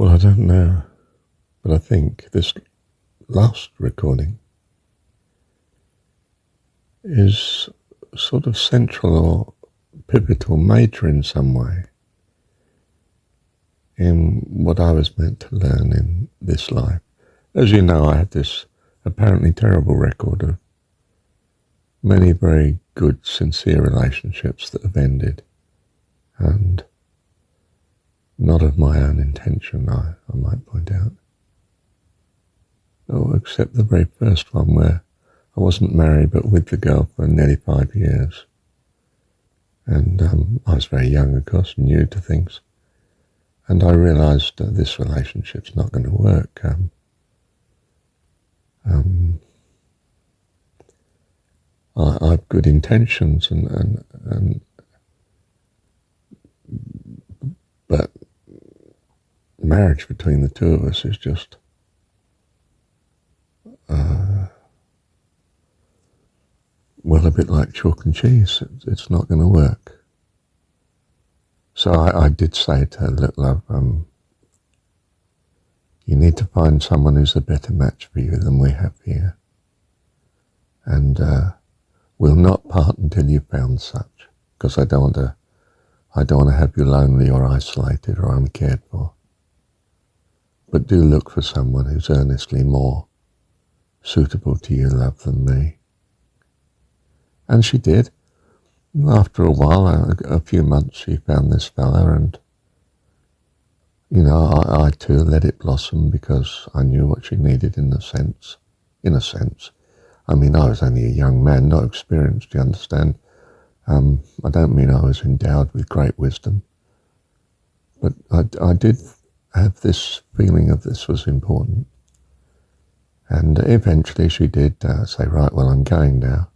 Well, I don't know, but I think this last recording is sort of central or pivotal, major in some way in what I was meant to learn in this life. As you know, I had this apparently terrible record of many very good, sincere relationships that have ended, and not of my own intention, I might point out. Oh, except the very first one where I wasn't married but with the girl for nearly 5 years. And I was very young, of course, new to things. And I realised this relationship's not going to work. I have good intentions, but marriage between the two of us is just well, a bit like chalk and cheese. It's not going to work. So I did say to her, look, love, you need to find someone who's a better match for you than we have here. And we'll not part until you've found such, because I don't want to have you lonely or isolated or uncared for. But do look for someone who's earnestly more suitable to you, love, than me. And she did. After a while, a few months, she found this fella, and, you know, I too let it blossom because I knew what she needed in a sense. I mean, I was only a young man, not experienced, you understand. I don't mean I was endowed with great wisdom, but I did have this feeling of this was important. And eventually she did say, right, well, I'm going now.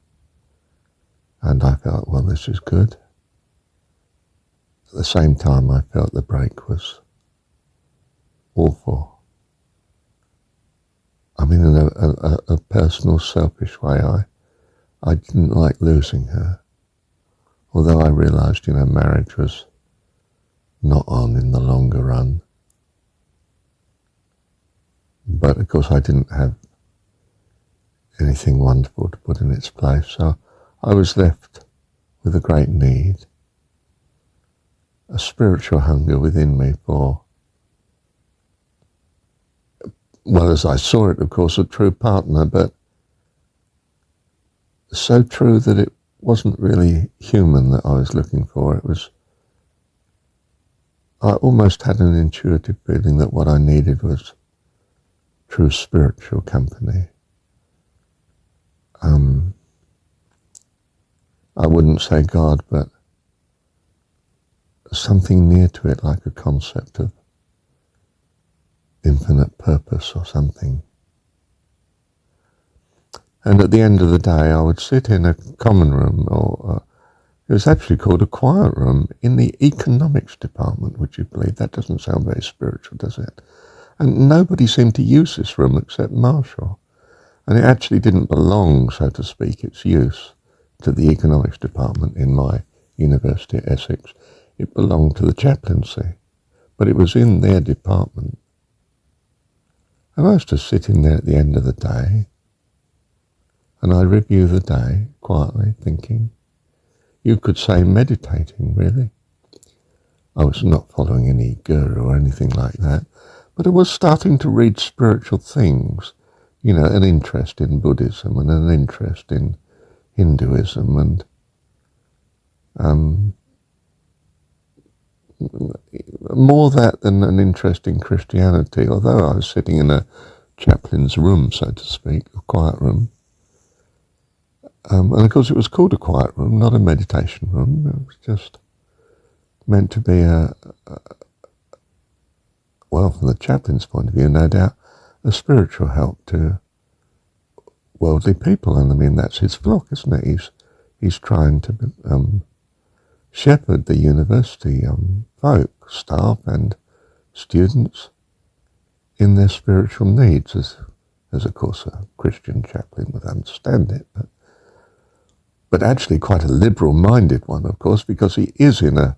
And I felt, well, this is good. At the same time, I felt the break was awful. I mean, in a personal, selfish way, I didn't like losing her. Although I realised, you know, marriage was not on in the longer run. But of course I didn't have anything wonderful to put in its place, so I was left with a great need, a spiritual hunger within me for, well, as I saw it, of course, a true partner, but so true that it wasn't really human that I was looking for. I almost had an intuitive feeling that what I needed was true spiritual company. I wouldn't say God, but something near to it, like a concept of infinite purpose or something. And at the end of the day, I would sit in a common room, or it was actually called a quiet room, in the economics department, would you believe? That doesn't sound very spiritual, does it? And nobody seemed to use this room except Marshall. And it actually didn't belong, so to speak, its use to the economics department in my university at Essex. It belonged to the chaplaincy, but it was in their department. And I was just sitting there at the end of the day, and I review the day quietly, thinking, you could say meditating, really. I was not following any guru or anything like that, but I was starting to read spiritual things, you know, an interest in Buddhism and an interest in Hinduism, and more that than an interest in Christianity, although I was sitting in a chaplain's room, so to speak, a quiet room. And of course it was called a quiet room, not a meditation room. It was just meant to be well, from the chaplain's point of view, no doubt, a spiritual help to worldly people. And I mean, that's his flock, isn't it? He's trying to shepherd the university folk, staff and students in their spiritual needs, as of course a Christian chaplain would understand it, but actually quite a liberal-minded one, of course, because he is in a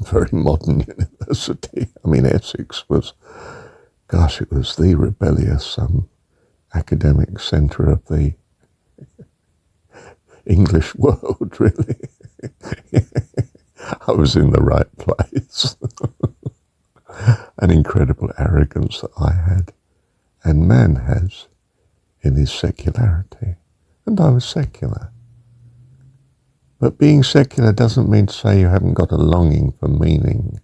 very modern university. I mean, Essex was gosh, it was the rebellious academic centre of the English world, really. I was in the right place. An incredible arrogance that I had, and man has, in his secularity. And I was secular. But being secular doesn't mean to say you haven't got a longing for meaning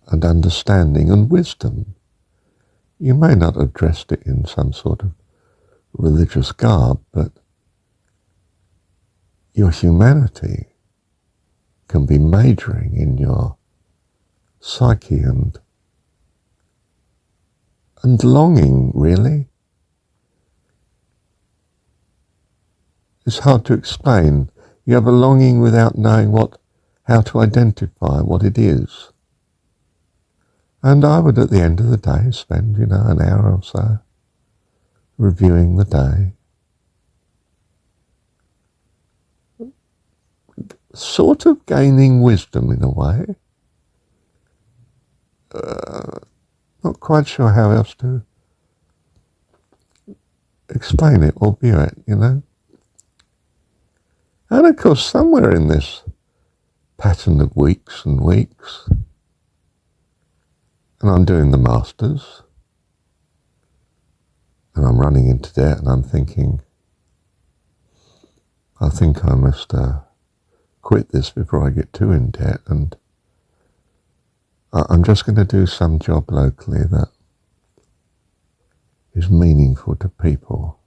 and understanding and wisdom. You may not have dressed it in some sort of religious garb, but your humanity can be majoring in your psyche and longing, really. It's hard to explain. You have a longing without knowing how to identify what it is. And I would, at the end of the day, spend, an hour or so reviewing the day, sort of gaining wisdom in a way. Not quite sure how else to explain it or view it, And of course, somewhere in this pattern of weeks and weeks, and I'm doing the masters, and I'm running into debt, and I'm thinking, I think I must quit this before I get too in debt, and I'm just going to do some job locally that is meaningful to people,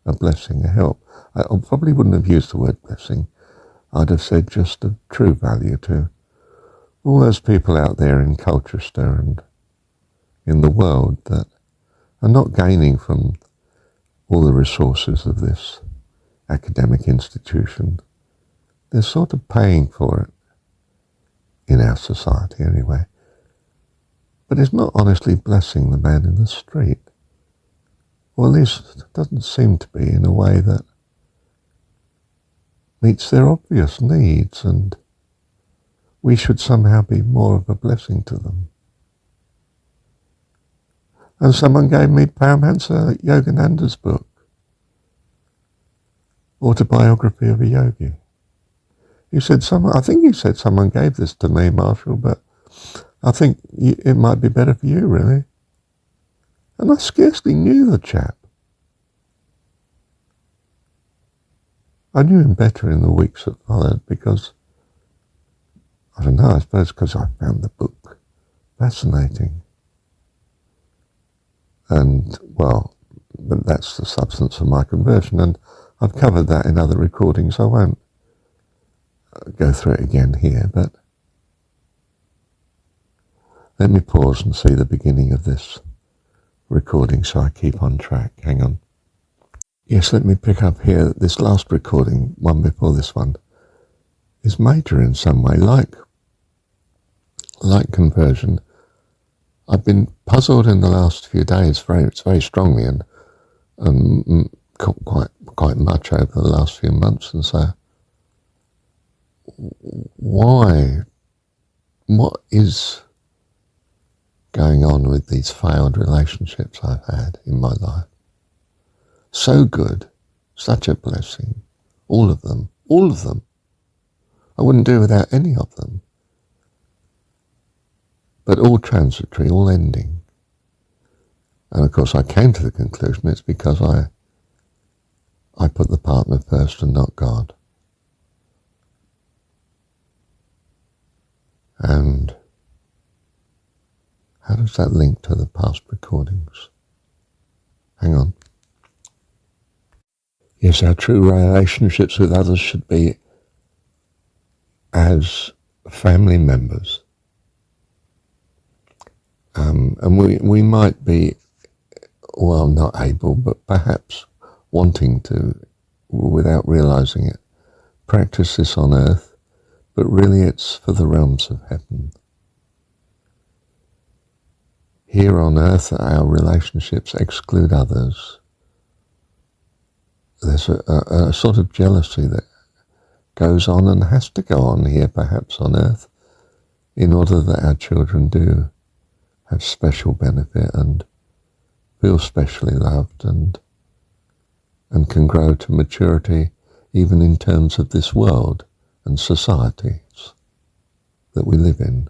a blessing, a help. I probably wouldn't have used the word blessing. I'd have said just of true value to all those people out there in Colchester and in the world that are not gaining from all the resources of this academic institution. They're sort of paying for it, in our society anyway. But it's not honestly blessing the man in the street. Or at least it doesn't seem to be in a way that meets their obvious needs, and we should somehow be more of a blessing to them. And someone gave me Paramahansa Yogananda's book, Autobiography of a Yogi. I think he said someone gave this to me, Marshall, but I think it might be better for you, really. And I scarcely knew the chap. I knew him better in the weeks that followed because, I don't know, I suppose because I found the book fascinating. And, well, but that's the substance of my conversion, and I've covered that in other recordings. I won't go through it again here, but let me pause and see the beginning of this recording so I keep on track. Hang on. Yes, let me pick up here. This last recording, one before this one, is major in some way, like conversion. I've been puzzled in the last few days very strongly and quite much over the last few months, and so why? What is going on with these failed relationships I've had in my life? So good, such a blessing, all of them. I wouldn't do without any of them. But all transitory, all ending. And of course I came to the conclusion it's because I put the partner first and not God. And how does that link to the past recordings? Hang on. Yes, our true relationships with others should be as family members. And we might be, well, not able, but perhaps wanting to, without realizing it, practice this on earth, but really it's for the realms of heaven. Here on earth, our relationships exclude others. There's a sort of jealousy that goes on and has to go on here, perhaps on earth, in order that our children do have special benefit and feel specially loved and can grow to maturity even in terms of this world and societies that we live in.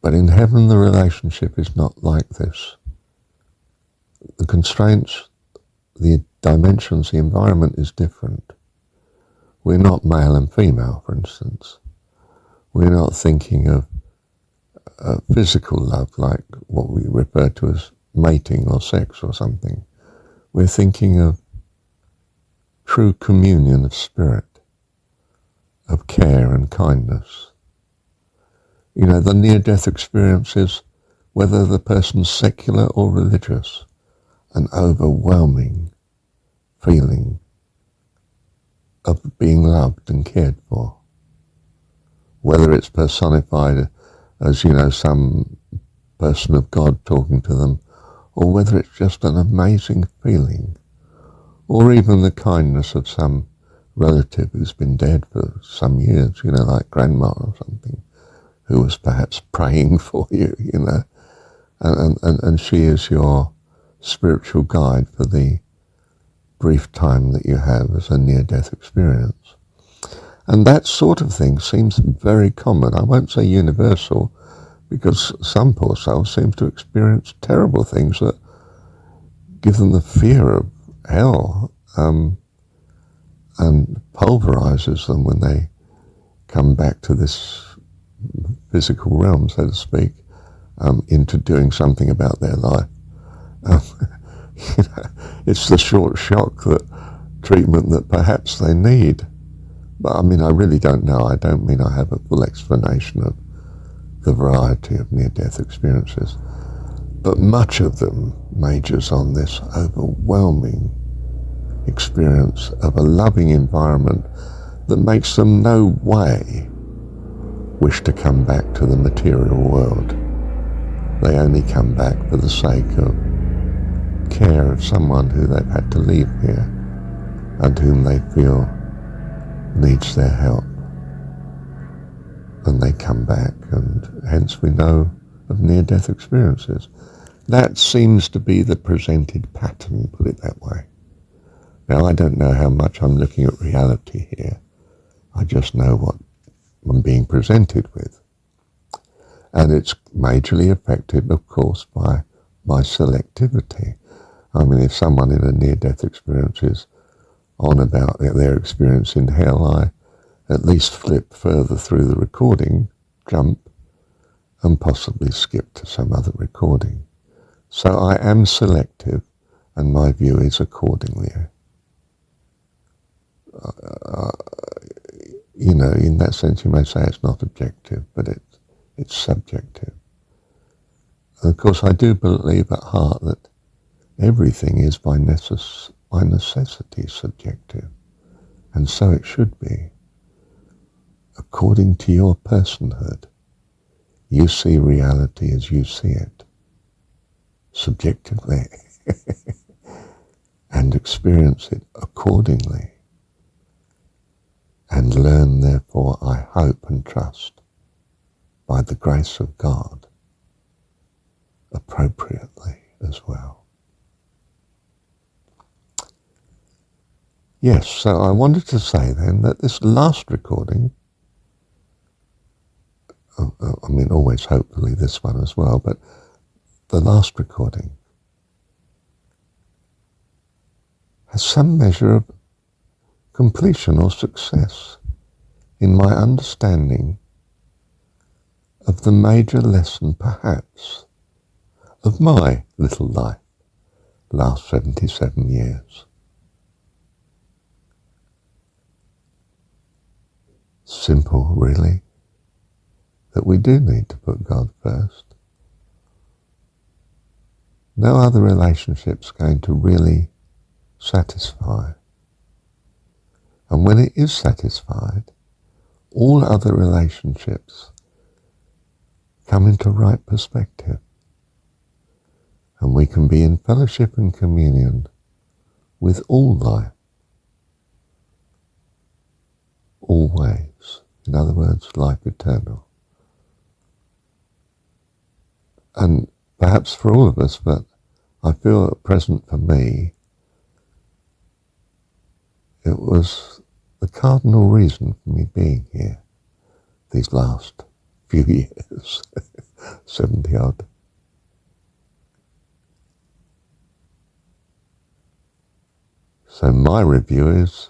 But in heaven the relationship is not like this. The constraints, the dimensions, the environment is different. We're not male and female, for instance. We're not thinking of physical love like what we refer to as mating or sex or something. We're thinking of true communion of spirit, of care and kindness. You know, the near-death experience is, whether the person's secular or religious, an overwhelming feeling of being loved and cared for. Whether it's personified as, you know, some person of God talking to them, or whether it's just an amazing feeling, or even the kindness of some relative who's been dead for some years, you know, like grandma or something, who was perhaps praying for you, you know, and she is your spiritual guide for the brief time that you have as a near-death experience. And that sort of thing seems very common. I won't say universal, because some poor souls seem to experience terrible things that give them the fear of hell, and pulverizes them when they come back to this physical realm, so to speak, into doing something about their life. You know, it's the short shock treatment that perhaps they need. But I mean, I really don't know. I don't mean I have a full explanation of the variety of near-death experiences. But much of them majors on this overwhelming experience of a loving environment that makes them no way wish to come back to the material world. They only come back for the sake of care of someone who they've had to leave here and whom they feel needs their help. And they come back, and hence we know of near-death experiences. That seems to be the presented pattern, put it that way. Now, I don't know how much I'm looking at reality here. I just know what I'm being presented with. And it's majorly affected, of course, by my selectivity. I mean, if someone in a near-death experience is on about their experience in hell, I at least flip further through the recording, jump, and possibly skip to some other recording. So I am selective, and my view is accordingly. You know, in that sense you may say it's not objective, but it's subjective. And of course I do believe at heart that everything is by necessity subjective, and so it should be. According to your personhood, you see reality as you see it, subjectively, and experience it accordingly, and learn, therefore, I hope and trust, by the grace of God, appropriately as well. Yes, so I wanted to say then that this last recording, I mean always hopefully this one as well, but the last recording has some measure of completion or success in my understanding of the major lesson, perhaps, of my little life, last 77 years. Simple, really, that we do need to put God first. No other relationship's going to really satisfy. And when it is satisfied, all other relationships come into right perspective. And we can be in fellowship and communion with all life, always. In other words, life eternal. And perhaps for all of us, but I feel at present for me, it was the cardinal reason for me being here these last few years, 70 odd. So my review is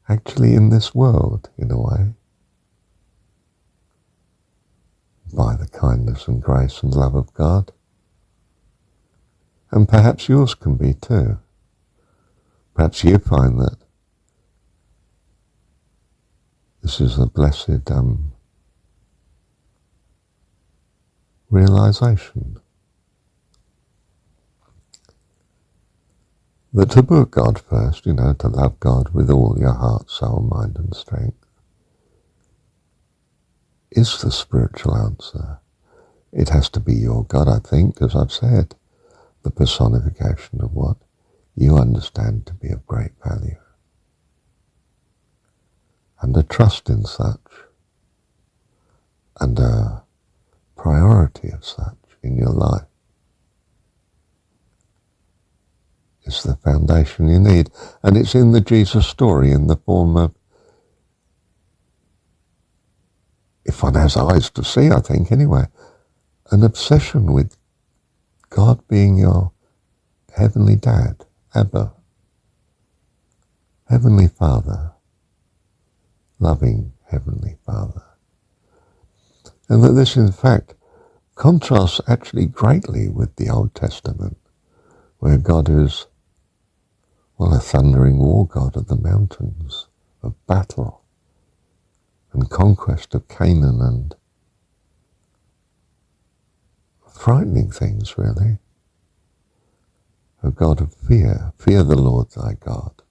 actually in this world, in a way, by the kindness and grace and love of God. And perhaps yours can be too. Perhaps you find that this is a blessed realization that to put God first, to love God with all your heart, soul, mind and strength, is the spiritual answer. It has to be your God, I think, as I've said, the personification of what you understand to be of great value. And a trust in such, and a priority of such in your life is the foundation you need. And it's in the Jesus story in the form of, if one has eyes to see, I think anyway, an obsession with God being your heavenly dad, Abba, heavenly Father, loving heavenly Father. And that this in fact contrasts actually greatly with the Old Testament, where God is, a thundering war god of the mountains, of battle and conquest of Canaan and frightening things, really. A God of fear. Fear the Lord thy God.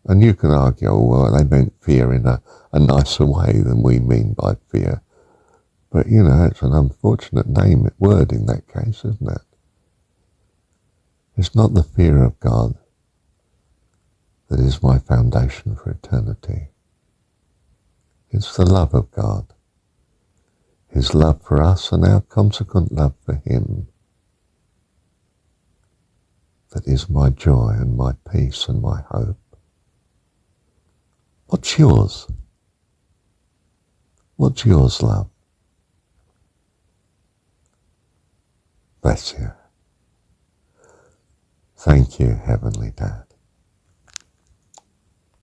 And you can argue, well, they meant fear in a nicer way than we mean by fear. But, it's an unfortunate word in that case, isn't it? It's not the fear of God that is my foundation for eternity. It's the love of God. His love for us and our consequent love for him that is my joy and my peace and my hope. What's yours? What's yours, love? Bless you. Thank you, Heavenly Dad.